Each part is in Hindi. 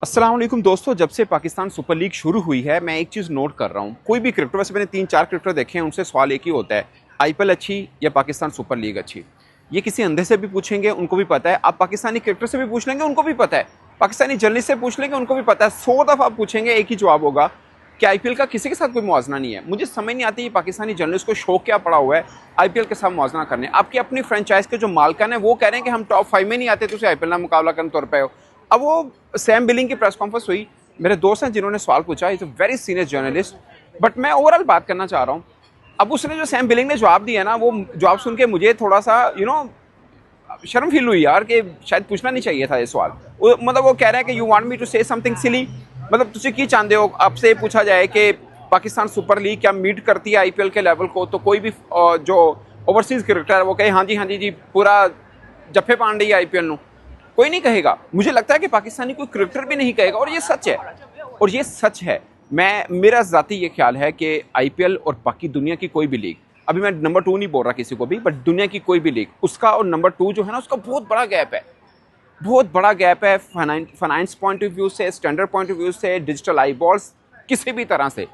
अस्सलाम वालेकुम दोस्तों, जब से पाकिस्तान सुपर लीग शुरू हुई है मैं एक चीज़ नोट कर रहा हूँ। कोई भी क्रिकेटर, वैसे मैंने 3-4 क्रिकेटर देखे हैं, उनसे सवाल एक ही होता है, आईपीएल अच्छी या पाकिस्तान सुपर लीग अच्छी। ये किसी अंधे से भी पूछेंगे उनको भी पता है, आप पाकिस्तानी क्रिकेटर से भी पूछ लेंगे उनको भी पता है, पाकिस्तानी जर्नलिस्ट से पूछ लेंगे उनको भी पता है। 100 दफ़ा आप पूछेंगे एक ही जवाब होगा कि आईपीएल का किसी के साथ कोई मुआवजना नहीं है। मुझे समझ नहीं आती ये पाकिस्तानी जर्नलिस्ट को शौक क्या पड़ा हुआ है आईपीएल के साथ मुआवजना करने। आपकी अपनी फ्रेंचाइज के जो मालकान है वो कह रहे हैं कि हम टॉप 5 में नहीं आते, तो उसे आईपीएल ना मुकाबला करने तौर पर हो। अब वो सैम बिलिंग की प्रेस कॉन्फ्रेंस हुई, मेरे दोस्त हैं जिन्होंने सवाल पूछा, is a very senior journalist, but मैं ओवरऑल बात करना चाह रहा हूँ। अब उसने जो सैम बिलिंग ने जवाब दिया ना, वो जवाब सुन के मुझे थोड़ा सा शर्म फील हुई यार, कि शायद पूछना नहीं चाहिए था ये सवाल। मतलब वो कह रहे हैं कि you want me to say something silly, मतलब तुझे की चाहते हो आपसे पूछा जाए कि पाकिस्तान सुपर लीग क्या मीट करती है आईपीएल के लेवल को, तो कोई भी जो ओवरसीज क्रिकेटर है वो कहे हाँ जी जी पूरा जफे पान रही है आईपीएल नु, कोई नहीं कहेगा। मुझे लगता है कि पाकिस्तानी कोई क्रिकेटर भी नहीं कहेगा, और ये सच है, और ये सच है। मेरा ज़ाती ये ख्याल है कि आईपीएल और बाकी दुनिया की कोई भी लीग, अभी मैं नंबर 2 नहीं बोल रहा किसी को भी, बट दुनिया की कोई भी लीग, उसका और नंबर 2 जो है ना, उसका बहुत बड़ा गैप है, बहुत बड़ा गैप है। फाइनेंस पॉइंट ऑफ व्यू से, स्टैंडर्ड पॉइंट ऑफ व्यू से, डिजिटल आई बॉल्स, किसी भी तरह से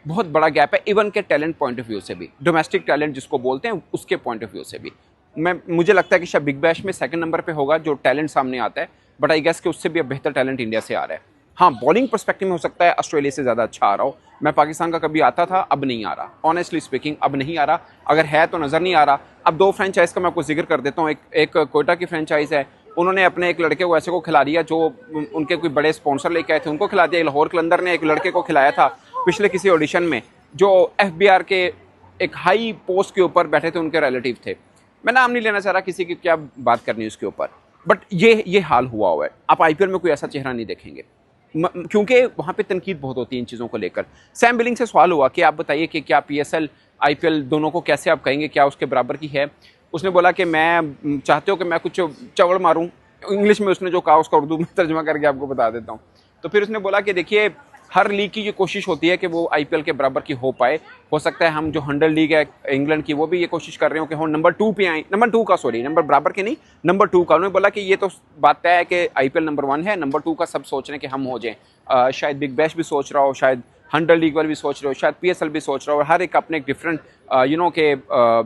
बहुत बड़ा गैप है। इवन के टैलेंट पॉइंट ऑफ व्यू से भी, डोमेस्टिक टैलेंट जिसको बोलते हैं उसके पॉइंट ऑफ व्यू से भी। मुझे लगता है कि शायद बिग बैश में सेकंड नंबर पे होगा जो टैलेंट सामने आता है, बट आई गेस कि उससे भी अब बेहतर टैलेंट इंडिया से आ रहा है। हाँ, बॉलिंग पर्सपेक्टिव में हो सकता है ऑस्ट्रेलिया से ज़्यादा अच्छा आ रहा हो। मैं पाकिस्तान का कभी आता था, अब नहीं आ रहा, ऑनेस्टली स्पीकिंग अब नहीं आ रहा, अगर है तो नज़र नहीं आ रहा। अब 2 फ्रेंचाइज का मैं आपको जिक्र कर देता हूँ। एक कोयटा की फ्रेंचाइज है, उन्होंने अपने एक लड़के को ऐसे को खिला दिया जो उनके कोई बड़े स्पॉन्सर लेके आए थे, उनको खिला दिया। लाहौर कलंदर ने एक लड़के को खिलाया था पिछले किसी ऑडिशन में, जो एफबीआर के एक हाई पोस्ट के ऊपर बैठे थे, उनके रिलेटिव थे। मैं नाम नहीं लेना चाह रहा किसी की, क्या बात करनी है उसके ऊपर, बट ये हाल हुआ है। आप आईपीएल में कोई ऐसा चेहरा नहीं देखेंगे, क्योंकि वहाँ पे तनकीद बहुत होती है इन चीज़ों को लेकर। सैम बिलिंग से सवाल हुआ कि आप बताइए कि क्या पीएसएल आईपीएल दोनों को कैसे आप कहेंगे, क्या उसके बराबर की है। उसने बोला कि मैं चाहते हो कि मैं कुछ चवड़ मारूं, इंग्लिश में उसने जो कहा उसका उर्दू में तर्जमा करके आपको बता देता हूँ। तो फिर उसने बोला कि देखिए, हर लीग की ये कोशिश होती है कि वो आईपीएल के बराबर की हो पाए। हो सकता है हम जो 100 लीग है इंग्लैंड की, वो भी ये कोशिश कर रहे हो कि हम नंबर 2 पे आए, नंबर 2 का, सॉरी, नंबर बराबर के नहीं, नंबर 2 का। उन्होंने बोला कि ये तो बात तय है कि आईपीएल नंबर 1 है, नंबर 2 का सब सोच रहे हैं कि हम हो जाएं। शायद बिग बैश भी सोच रहा हो, शायद 100 लीग वाले भी सोच रहे हो, शायद पीएसएल भी सोच रहा हो, और हर एक अपने एक डिफरेंट के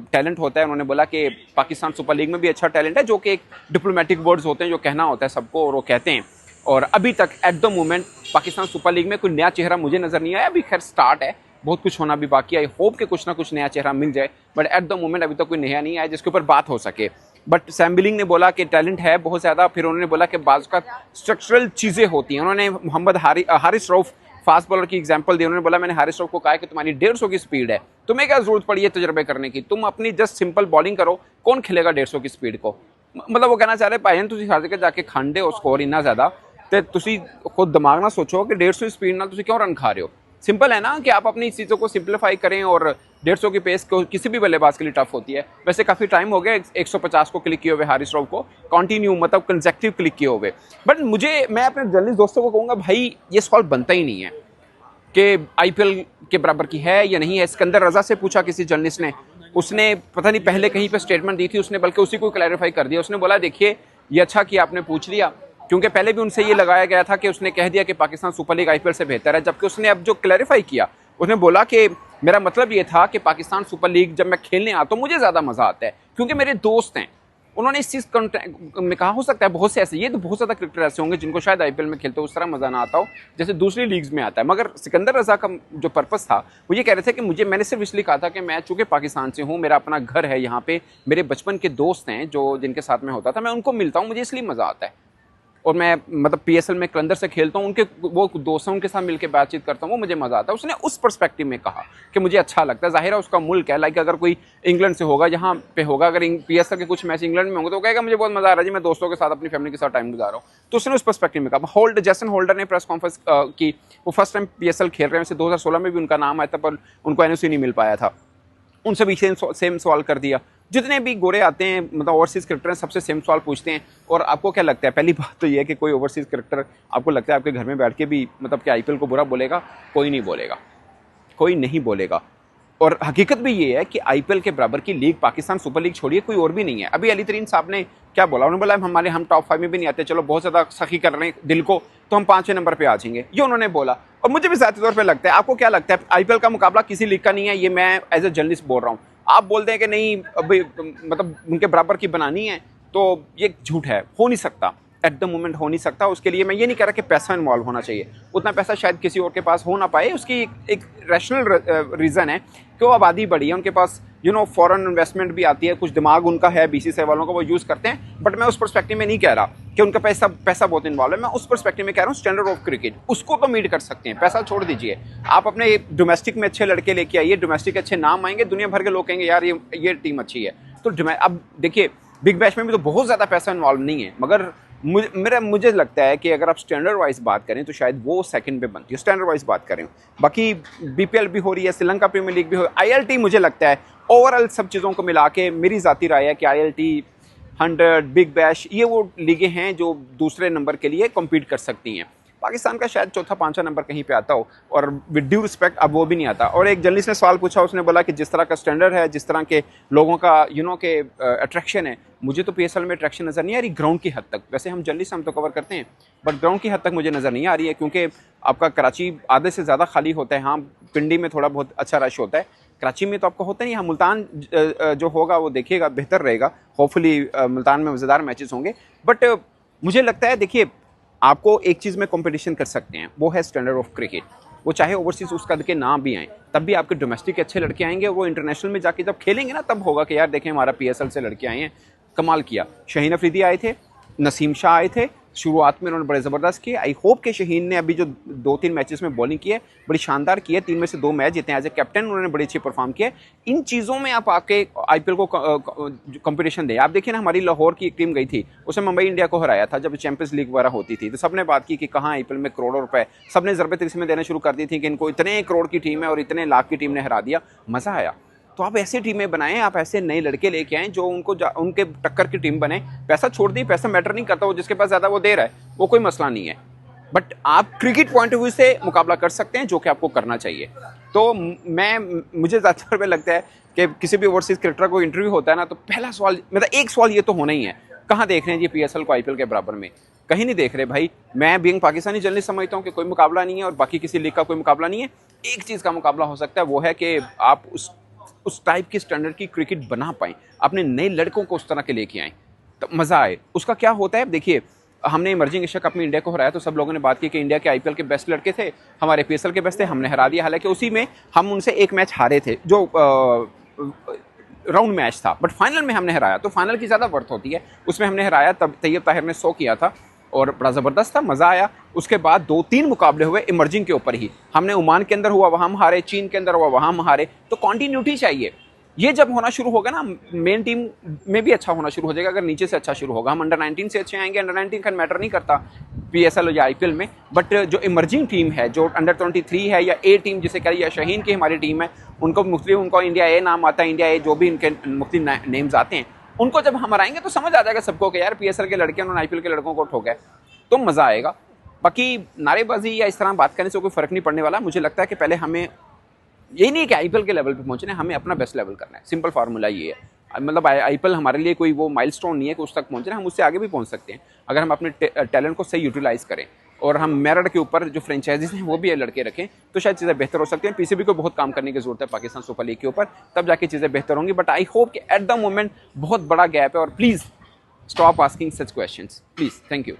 टैलेंट होता है। उन्होंने बोला कि पाकिस्तान सुपर लीग में भी अच्छा टैलेंट है, जो कि एक डिप्लोमेटिक वर्ड्स होते हैं जो कहना होता है सबको, और वो कहते हैं। और अभी तक at the moment Pakistan super league में कोई नया चेहरा मुझे नज़र नहीं आया। अभी खैर स्टार्ट है, बहुत कुछ होना भी बाकी है। आई होप कि कुछ ना कुछ नया चेहरा मिल जाए, बट एट द मोमेंट अभी तक कोई नया नहीं आया जिसके ऊपर बात हो सके। बट सैम बिलिंग ने बोला कि टैलेंट है बहुत ज़्यादा। फिर उन्होंने बोला कि बाज़ का स्ट्रक्चरल चीज़ें होती हैं। उन्होंने मोहम्मद हारिस रऊफ फास्ट बॉलर की एग्जांपल दी। उन्होंने बोला, मैंने हारिस रऊफ को कहा कि तुम्हारी 150 की स्पीड है, तुम्हें क्या जरूरत पड़ी है तजर्बे करने की, तुम अपनी जस्ट सिंपल बॉलिंग करो, कौन खेलेगा 150 की स्पीड को। मतलब वो कहना चाह रहे भाईजान, तुम हर जगह जाके खांडे हो स्कोर इतना ज़्यादा, तो तुसी खुद दिमाग ना सोचो कि 150 स्पीड ना तुसी क्यों रन खा रहे हो। सिंपल है ना कि आप अपनी चीज़ों को सिंपलीफाई करें, और 150 की पेस को किसी भी बल्लेबाज के लिए टफ होती है। वैसे काफ़ी टाइम हो गया 150 को क्लिक किए हुए हारिस रऊफ को, कंटिन्यू मतलब कंसेक्टिव क्लिक किए हुए। बट मैं अपने जर्नलिस्ट दोस्तों को कहूँगा, भाई ये सवाल बनता ही नहीं है कि आईपीएल के बराबर की है या नहीं है। सिकंदर रजा से पूछा किसी जर्नलिस्ट ने, उसने पता नहीं पहले कहीं पर स्टेटमेंट दी थी, उसने बल्कि उसी को क्लैरिफाई कर दिया। उसने बोला, देखिए ये अच्छा कि आपने पूछ लिया, क्योंकि पहले भी उनसे ये लगाया गया था कि उसने कह दिया कि पाकिस्तान सुपर लीग आईपीएल से बेहतर है, जबकि उसने अब जो क्लैरिफाई किया, उसने बोला कि मेरा मतलब ये था कि पाकिस्तान सुपर लीग जब मैं खेलने आता हूँ मुझे ज़्यादा मज़ा आता है क्योंकि मेरे दोस्त हैं। उन्होंने इस चीज़ में कहा, हो सकता है बहुत से ऐसे, ये तो बहुत ज़्यादा क्रिकेटर ऐसे होंगे जिनको शायद आईपीएल में खेलते हो उस तरह मज़ा ना आता हो जैसे दूसरी लीग्स में आता है। मगर सिकंदर रजा का जो पर्पस था वो ये कह रहे थे कि मैंने सिर्फ इसलिए कहा था कि मैं चूँकि पाकिस्तान से हूँ, मेरा अपना घर है यहाँ पे, मेरे बचपन के दोस्त हैं जो जिनके साथ में होता था, मैं उनको मिलता हूँ, मुझे इसलिए मज़ा आता है। और मैं मतलब पीएसएल में कलंदर से खेलता हूँ, उनके वो दोस्तों के साथ मिलकर बातचीत करता हूँ, वो मुझे मज़ा आता है। उसने उस पर्सपेक्टिव में कहा कि मुझे अच्छा लगता है। ज़ाहिर है उसका मुल्क है, लाइक अगर कोई इंग्लैंड से होगा, यहाँ पे होगा, अगर पीएसएल के कुछ मैच इंग्लैंड में होंगे तो कहेगा मुझे बहुत मज़ा आ रहा है जी, मैं दोस्तों के साथ अपनी फैमिली के साथ टाइम गुजार रहा हूँ। तो उसने उस पर्सपेक्टिव में कहा। जैसन होल्डर ने प्रेस कॉन्फ्रेंस की, वो फर्स्ट टाइम पीएसएल खेल रहे हैं, वैसे 2016 में भी उनका नाम आया था पर उनको एनओसी नहीं मिल पाया था। उनसे भी सेम सवाल कर दिया। जितने भी गोरे आते हैं मतलब ओवरसीज़ क्रिकेटर सबसे सेम सवाल पूछते हैं। और आपको क्या लगता है, पहली बात तो ये है कि कोई ओवरसीज़ क्रिकेटर आपको लगता है आपके घर में बैठ के भी मतलब कि आईपीएल को बुरा बोलेगा? कोई नहीं बोलेगा, कोई नहीं बोलेगा। और हकीकत भी ये है कि आईपीएल के बराबर की लीग पाकिस्तान सुपर लीग छोड़िए कोई और भी नहीं है। अभी अली तरीन साहब ने क्या बोला, उन्होंने बोला हम टॉप 5 में भी नहीं आते, चलो बहुत ज़्यादा सखी कर रहे हैं दिल को, तो हम 5वें नंबर पे आ जाएंगे, ये उन्होंने बोला। और मुझे भी ज़ाती तौर पे लगता है, आपको क्या लगता है आईपीएल का मुकाबला किसी लीग का नहीं है? ये मैं एज ए जर्नलिस्ट बोल रहा हूँ, आप बोलते हैं कि नहीं अभी मतलब उनके बराबर की बनानी है, तो ये झूठ है, हो नहीं सकता, एट द मोमेंट हो नहीं सकता। उसके लिए मैं ये नहीं कह रहा कि पैसा इन्वॉल्व होना चाहिए, उतना पैसा शायद किसी और के पास हो ना पाए। उसकी एक रैशनल रीज़न है कि वो आबादी बढ़ी है, उनके पास फॉरेन इन्वेस्टमेंट भी आती है, कुछ दिमाग उनका है, बीसीसीआई वालों का, वो यूज़ करते हैं। बट मैं उस पर्सपेक्टिव में नहीं कह रहा कि उनका पैसा बहुत इन्वॉल्व है, मैं उस पर्सपेक्टिव में कह रहा हूँ स्टैंडर्ड ऑफ क्रिकेट उसको तो मीट कर सकते हैं। पैसा छोड़ दीजिए, आप अपने डोमेस्टिक में अच्छे लड़के लेके आइए, डोमेस्टिक अच्छे नाम आएंगे, दुनिया भर के लोग कहेंगे यार ये टीम अच्छी है। तो अब देखिए बिग बैश में भी तो बहुत ज़्यादा पैसा इन्वॉल्व नहीं है, मगर मुझे लगता है कि अगर आप स्टैंडर्ड वाइज बात करें तो शायद वो सेकंड पे बनती है, स्टैंडर्ड वाइज बात करें। बाकी बीपीएल भी हो रही है, श्रीलंका प्रीमियर लीग भी हो रही है, आईएलटी मुझे लगता है ओवरऑल सब चीज़ों को मिला के मेरी ज़ाती राय है कि आईएलटी 100 बिग बैश ये वो लीगें हैं जो दूसरे नंबर के लिए कम्पीट कर सकती हैं। पाकिस्तान का शायद चौथा पांचवा नंबर कहीं पे आता हो, और विद ड्यू रिस्पेक्ट अब वो भी नहीं आता। और एक जर्नलिस्ट ने सवाल पूछा, उसने बोला कि जिस तरह का स्टैंडर्ड है, जिस तरह के लोगों का के अट्रैक्शन है, मुझे तो पीएसएल में अट्रैक्शन नज़र नहीं आ रही ग्राउंड की हद तक। वैसे हम जर्नलिस्ट हम तो कवर करते हैं, बट ग्राउंड की हद तक मुझे नज़र नहीं आ रही है, क्योंकि आपका कराची आधे से ज़्यादा खाली होता है। हाँ, पिंडी में थोड़ा बहुत अच्छा रश होता है, कराची में तो आपको होता नहीं। हाँ, मुल्तान जो होगा वो देखिएगा बेहतर रहेगा, होपफुली मुल्तान में मज़ेदार मैचेस होंगे। बट मुझे लगता है देखिए आपको एक चीज़ में कंपटीशन कर सकते हैं, वो है स्टैंडर्ड ऑफ क्रिकेट। वो चाहे ओवरसीज उस कद के ना भी आएँ, तब भी आपके डोमेस्टिक अच्छे लड़के आएंगे, वो इंटरनेशनल में जाके जब खेलेंगे ना, तब होगा कि यार देखें हमारा पीएसएल से लड़के आए हैं, कमाल किया। शाहीन अफरीदी आए थे, नसीम शाह आए थे, शुरुआत में उन्होंने बड़े ज़बरदस्त किए। आई होप कि शाहीन ने अभी जो 2-3 मैचेस में बॉलिंग की है बड़ी शानदार की है, 3 में से 2 मैच जीते हैं, एज ए कैप्टन उन्होंने बड़ी अच्छी परफॉर्म किया है। इन चीज़ों में आप आके आईपीएल को कंपटीशन दें। आप देखिए ना, हमारी लाहौर की एक टीम गई थी, उसने मुंबई इंडिया को हराया था जब चैंपियंस लीग वगैरह होती थी, तो सबने बात की कि कहाँ आईपीएल में करोड़ों रुपए, सबने ज़रबत इसमें देना शुरू कर दी थी कि इनको इतने करोड़ की टीम है और इतने लाख की टीम ने हरा दिया, मज़ा आया। तो आप ऐसी टीमें बनाएं, आप ऐसे नए लड़के लेके आएँ जो उनके टक्कर की टीम बने। पैसा छोड़ दी, पैसा मैटर नहीं करता, वो जिसके पास ज़्यादा वो दे रहा है, वो कोई मसला नहीं है। बट आप क्रिकेट पॉइंट ऑफ व्यू से मुकाबला कर सकते हैं, जो कि आपको करना चाहिए। तो मुझे ज़्यादातर में लगता है कि किसी भी ओवरसीज क्रिकेटर को इंटरव्यू होता है ना, तो पहला सवाल मतलब एक सवाल ये तो होना ही है, कहाँ देख रहे हैं जी पीएसएल को आईपीएल के बराबर में? कहीं नहीं देख रहे भाई। मैं बीइंग पाकिस्तानी जर्नलिस्ट समझता हूँ कि कोई मुकाबला नहीं है और बाकी किसी लीग का कोई मुकाबला नहीं है। एक चीज़ का मुकाबला हो सकता है, वो है कि आप उस टाइप की स्टैंडर्ड की क्रिकेट बना पाएँ, अपने नए लड़कों को उस तरह के लेके आएँ, तो मज़ा आए। उसका क्या होता है, देखिए हमने इमर्जिंग एशिया कप में इंडिया को हराया तो सब लोगों ने बात की कि इंडिया के आईपीएल के बेस्ट लड़के थे, हमारे पीएसएल के बेस्ट थे, हमने हरा दिया। हालांकि उसी में हम उनसे एक मैच हारे थे जो राउंड मैच था, बट फाइनल में हमने हराया, तो फाइनल की ज़्यादा वर्थ होती है। उसमें हमने हराया, तब तैयब ताहिर ने 100 किया था और बड़ा ज़बरदस्त था, मज़ा आया। उसके बाद 2-3 मुकाबले हुए इमर्जिंग के ऊपर ही, हमने ओमान के अंदर हुआ वहाँ हम हारे, चीन के अंदर हुआ वहाँ हम हारे। तो कॉन्टीन्यूटी चाहिए। ये जब होना शुरू होगा ना, मेन टीम में भी अच्छा होना शुरू हो जाएगा अगर नीचे से अच्छा शुरू होगा। हम अंडर 19 से अच्छे आएंगे, अंडर 19 का मैटर नहीं करता पीएसएल या आईपीएल में, बट जो इमर्जिंग टीम है, जो अंडर 23 है या ए टीम जिसे कह, या शाहीन की हमारी टीम है, उनको इंडिया ए नाम आता है, इंडिया ए जो भी इनके मुख्तलिफ नेम्स आते हैं, उनको जब हम हराएंगे तो समझ आ जाएगा सबको कि यार पीएसएल के लड़के उन्होंने आईपीएल के लड़कों को ठोका है, तो मज़ा आएगा। बाकी नारेबाजी या इस तरह बात करने से कोई फ़र्क नहीं पड़ने वाला। मुझे लगता है कि पहले हमें यही नहीं है कि आईपीएल के लेवल पे पहुंचना है, हमें अपना बेस्ट लेवल करना है। सिंपल फार्मूला ये है। मतलब आईपीएल हमारे लिए कोई वो माइलस्टोन नहीं है कि उस तक पहुंचना है, हम उससे आगे भी पहुंच सकते हैं अगर हम अपने टैलेंट को सही यूटिलाइज़ करें और हम मेरिट के ऊपर जो फ्रेंचाइजीज हैं वो भी लड़के रखें, तो शायद चीज़ें बेहतर हो सकती हैं। पीसीबी को बहुत काम करने की जरूरत है पाकिस्तान सुपर लीग के ऊपर, तब जाके चीज़ें बेहतर होंगी। बट आई होप कि एट द मोमेंट बहुत बड़ा गैप है, और please stop asking such questions please. Thank you.